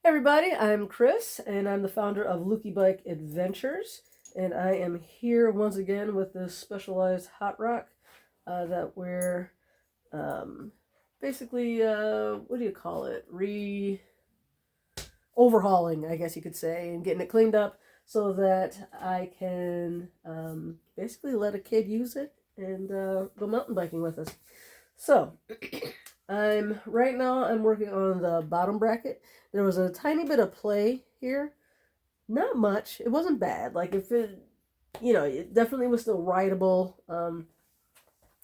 Hey everybody, I'm Chris, and I'm the founder of Luki Bike Adventures, and I am here once again with this specialized HotRock that we're um, basically, what do you call it? Overhauling, I guess you could say, and getting it cleaned up so that I can basically let a kid use it and go mountain biking with us. So, right now I'm working on the bottom bracket. There was a tiny bit of play here. Not much. It wasn't bad. Like if it it definitely was still rideable.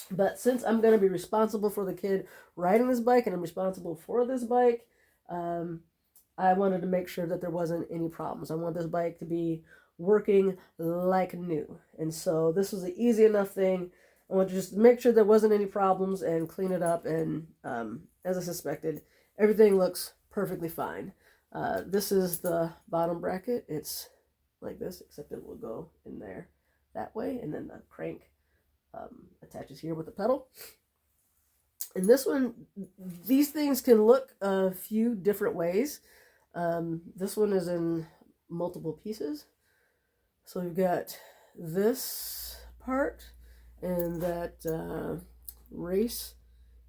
But since I'm gonna be responsible for the kid riding this bike and I'm responsible for this bike, um, I wanted to make sure that there wasn't any problems. I want this bike to be working like new. And so this was an easy enough thing. I want to just make sure there wasn't any problems and clean it up. And as I suspected, everything looks perfectly fine. This is the bottom bracket. It's like this, except it will go in there that way. And then the crank attaches here with the pedal. And this one, these things can look a few different ways. This one is in multiple pieces. So we've got this part, and that race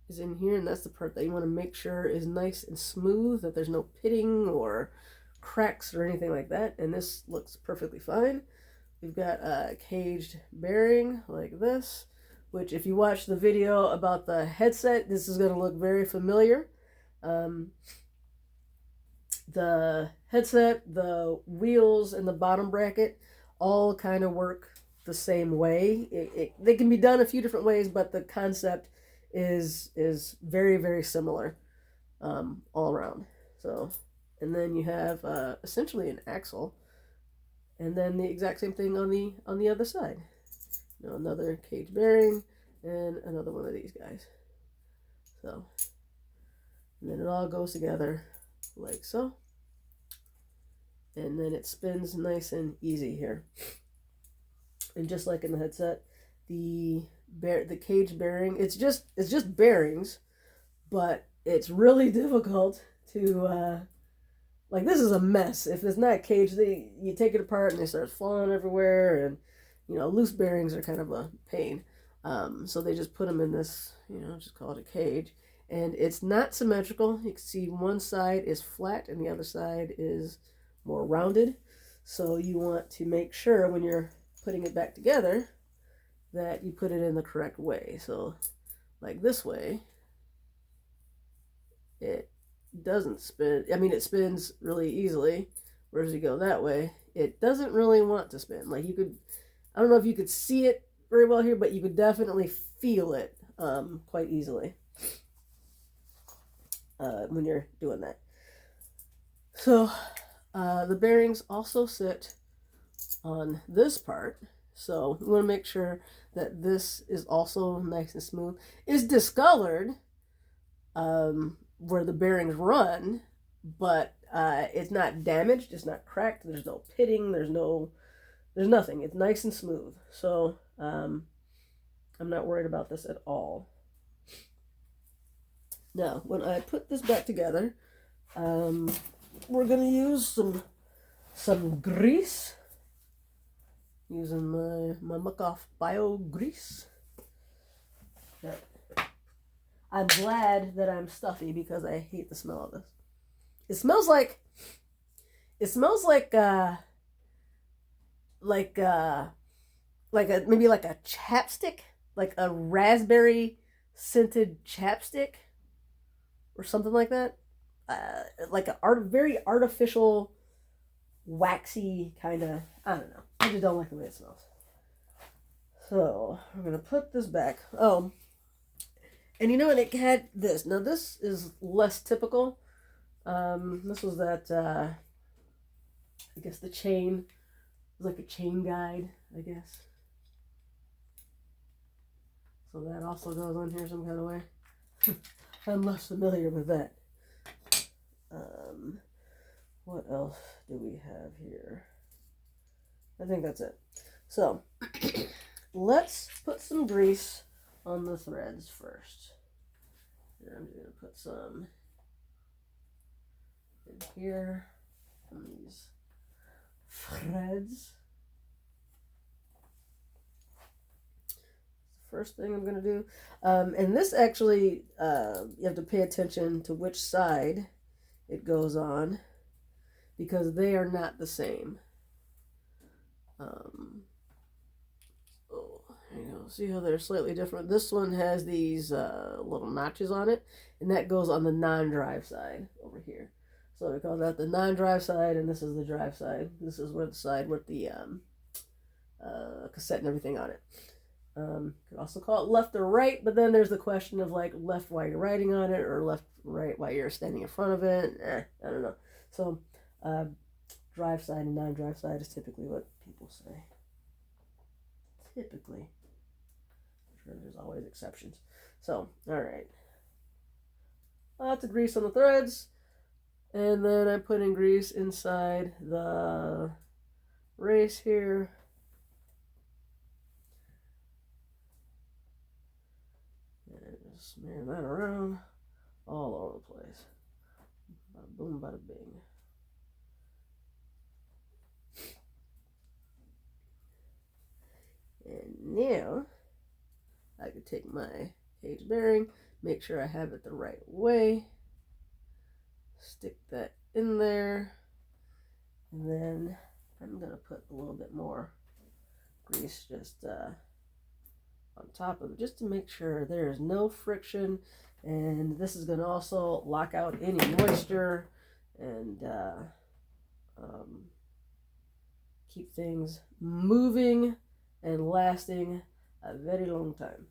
is in here, and that's the part that you want to make sure is nice and smooth, that there's no pitting or cracks or anything like that. And this looks perfectly fine. We've got a caged bearing like this, which if you watch the video about the headset, this is going to look very familiar. The headset, the wheels, and the bottom bracket all kind of work the same way. They can be done a few different ways, but the concept is very, very similar all around. So, and then you have essentially an axle, and then the exact same thing on the other side. Another cage bearing and another one of these guys. So, and then it all goes together like so. And then it spins nice and easy here. And just like in the headset, the cage bearing, it's just bearings, but it's really difficult to like, this is a mess. If it's not caged, you take it apart and they start falling everywhere, and loose bearings are kind of a pain. So they just put them in this, just call it a cage. And it's not symmetrical. You can see one side is flat and the other side is more rounded. So you want to make sure when you're putting it back together that you put it in the correct way. So like this way, it doesn't spin. I mean, it spins really easily, whereas you go that way, it doesn't really want to spin. Like, I don't know if you could see it very well here, but you could definitely feel it quite easily when you're doing that. So the bearings also sit on this part, so we want to make sure that this is also nice and smooth. It's discolored where the bearings run, but it's not damaged, it's not cracked, there's no pitting, there's nothing. It's nice and smooth. So I'm not worried about this at all. Now, when I put this back together, we're going to use some grease, using my Muck Off Bio grease. I'm glad that I'm stuffy because I hate the smell of this. It smells like maybe like a chapstick, like a raspberry scented chapstick or something like that. Like a very artificial, waxy kind of, I don't know. I just don't like the way it smells. So we're gonna put this back. Oh, and and it had this. Now this is less typical. This was that I guess the chain. It was like a chain guide, I guess. So that also goes on here some kind of way. I'm less familiar with that. What else do we have here? I think that's it. So let's put some grease on the threads first. And I'm just going to put some in here on these threads. First thing I'm going to do. And this actually, you have to pay attention to which side it goes on because they are not the same. Oh, there you go. See how they're slightly different? This one has these little notches on it, and that goes on the non-drive side over here. So we call that the non-drive side, and this is the drive side. This is where the side with the cassette and everything on it. You could also call it left or right, but then there's the question of like left while you're riding on it or left right while you're standing in front of it. I don't know. So drive side and non-drive side is typically what people say. Typically. I'm sure there's always exceptions. So, alright. Lots of grease on the threads. And then I'm putting grease inside the race here. Smear that around all over the place. Bada boom, bada bing. And now I could take my cage bearing, make sure I have it the right way, stick that in there, and then I'm going to put a little bit more grease just on top of it, just to make sure there is no friction. And this is going to also lock out any moisture and keep things moving and lasting a very long time.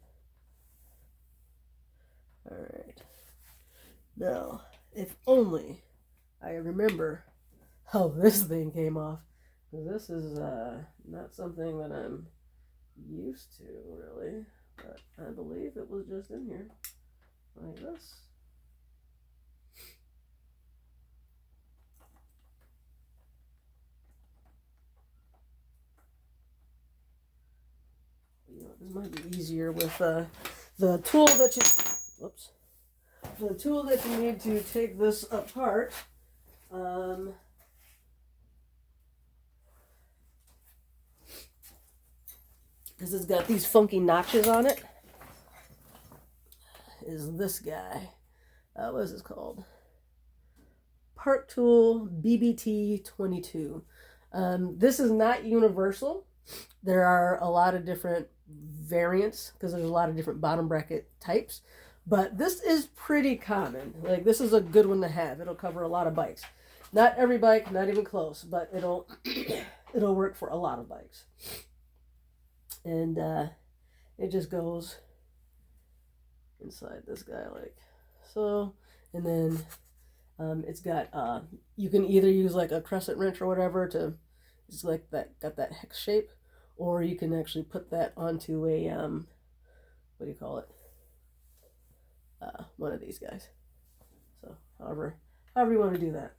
Alright, now if only I remember how this thing came off, because this is not something that I'm used to really, but I believe it was just in here like this. You know, this might be easier with the tool that the tool that you need to take this apart. Because it's got these funky notches on it, is this guy. What is this called? Park Tool BBT 22. This is not universal. There are a lot of different variants because there's a lot of different bottom bracket types, but this is pretty common. Like, this is a good one to have. It'll cover a lot of bikes. Not every bike, not even close, but it'll it'll work for a lot of bikes. And it just goes inside this guy like so. And then it's got, you can either use like a crescent wrench or whatever to, it's like that, got that hex shape, or you can actually put that onto a, what do you call it? One of these guys. So however you want to do that.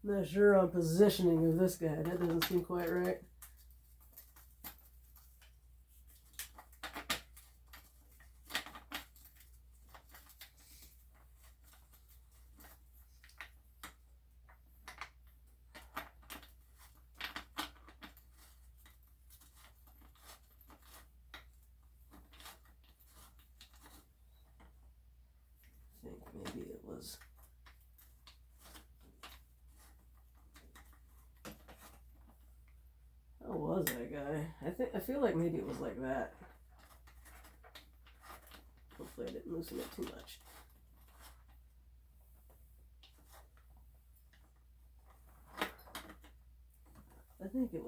I'm not sure on positioning of this guy. That doesn't seem quite right. I think maybe it was. How was that guy? I feel like maybe it was like that. Hopefully I didn't loosen it too much. I think it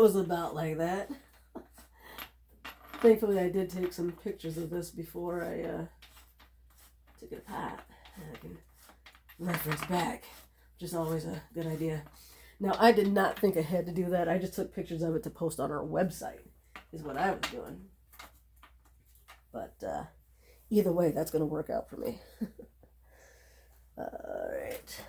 was about like that. Thankfully, I did take some pictures of this before I took it apart, and I can reference back, which is always a good idea. Now, I did not think I had to do that. I just took pictures of it to post on our website, is what I was doing. But either way, that's going to work out for me. Alright,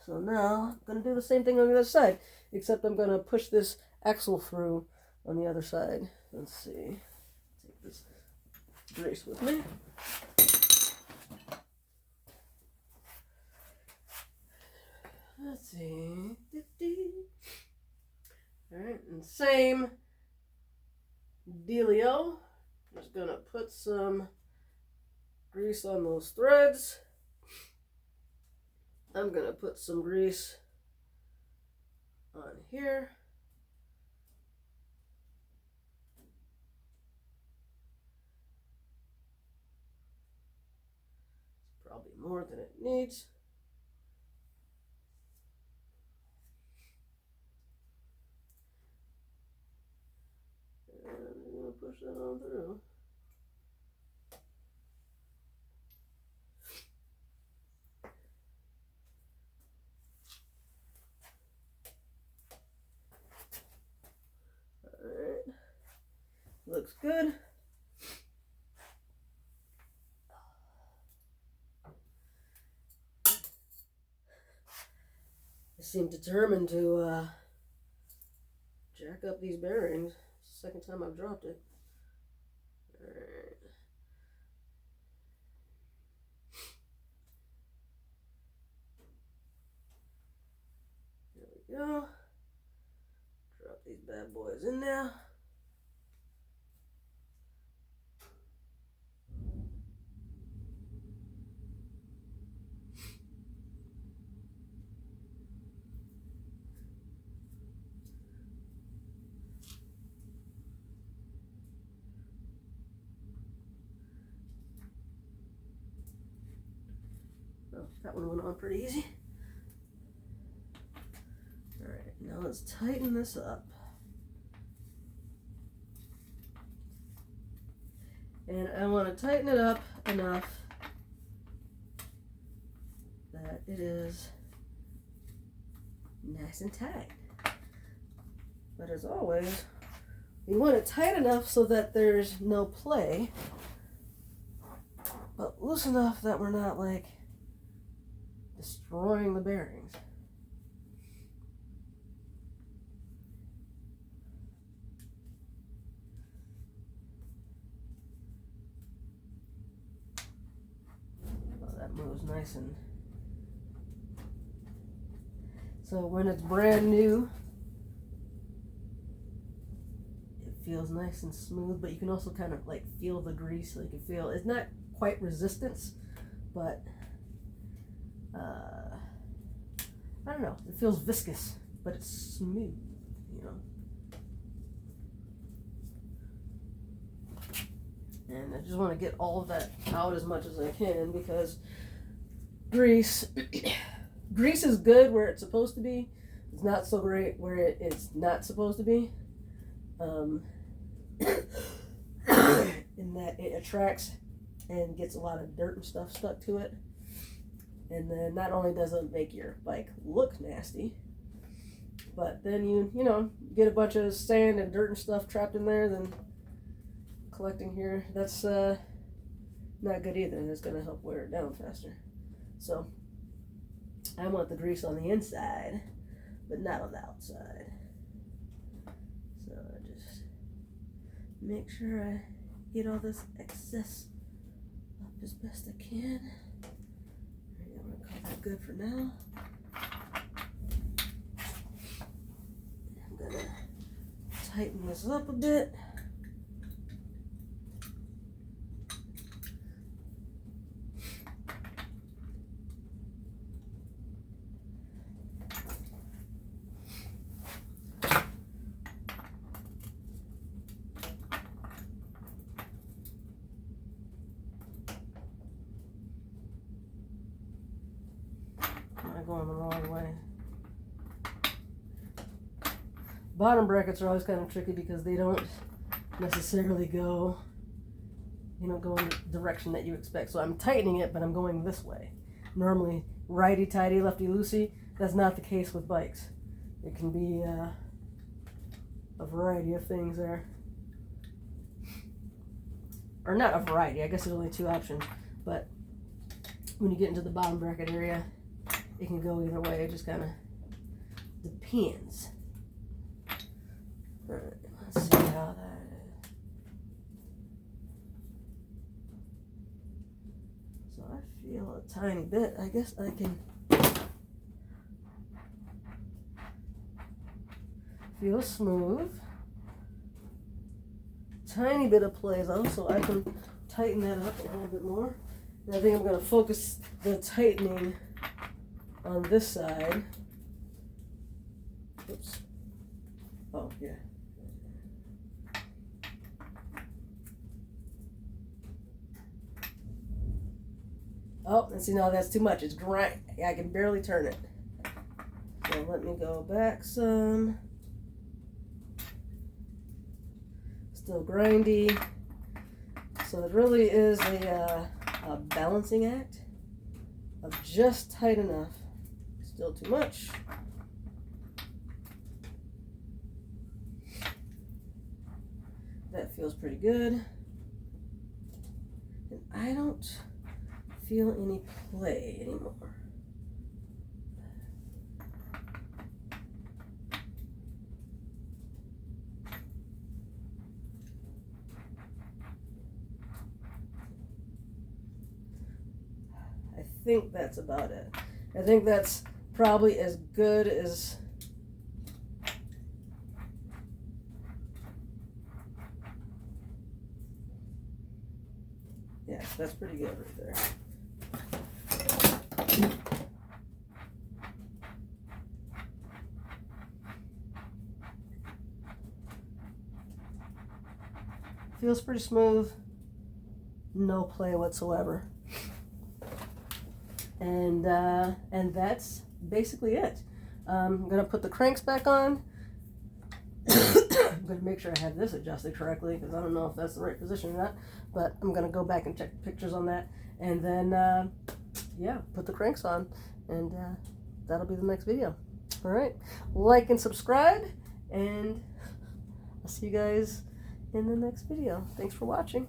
so now I'm going to do the same thing on the other side, except I'm going to push this axle through on the other side. Let's see. Take this brace with me. Let's see. Alright, and same dealio. Just going to put some grease on those threads. I'm going to put some grease on here. It's probably more than it needs. And I'm going to push that on through. Alright, looks good. I seem determined to jack up these bearings. It's the second time I've dropped it. Alright. There we go. Drop these bad boys in there. Oh, that one went on pretty easy. Alright, now let's tighten this up. And I want to tighten it up enough that it is nice and tight. But as always, we want it tight enough so that there's no play, but loose enough that we're not like destroying the bearings. Oh, that moves nice and... So when it's brand new, it feels nice and smooth, but you can also kind of like feel the grease. So you can feel, it's not quite resistance, but I don't know, it feels viscous, but it's smooth, you know. And I just want to get all of that out as much as I can, because grease is good where it's supposed to be. It's not so great where it's not supposed to be. In that it attracts and gets a lot of dirt and stuff stuck to it. And then not only does it make your bike look nasty, but then you know, get a bunch of sand and dirt and stuff trapped in there, then collecting here. That's not good either. That's going to help wear it down faster. So I want the grease on the inside, but not on the outside. So I just make sure I get all this excess up as best I can. I'm going to call that good for now. I'm going to tighten this up a bit. Going the wrong way. Bottom brackets are always kind of tricky because they don't necessarily go, go in the direction that you expect. So I'm tightening it, but I'm going this way. Normally, righty-tighty, lefty-loosey. That's not the case with bikes. It can be a variety of things there. Or not a variety, I guess there's only two options. But when you get into the bottom bracket area, it can go either way. It just kind of depends. Alright, let's see how that is. So I feel a tiny bit. I guess I can feel smooth. Tiny bit of play though, so I can tighten that up a little bit more. And I think I'm going to focus the tightening on this side. Oops. Oh, yeah. Oh, and see, now that's too much. It's grind. I can barely turn it. So let me go back some. Still grindy. So it really is a balancing act of just tight enough. Still too much. That feels pretty good. And I don't feel any play anymore. I think that's about it. I think that's probably as good as yeah, that's pretty good right there. Feels pretty smooth. No play whatsoever. And that's basically it. I'm gonna put the cranks back on. I'm gonna make sure I have this adjusted correctly because I don't know if that's the right position or not. But I'm gonna go back and check the pictures on that, and then yeah, put the cranks on, and that'll be the next video. All right, like and subscribe, and I'll see you guys in the next video. Thanks for watching.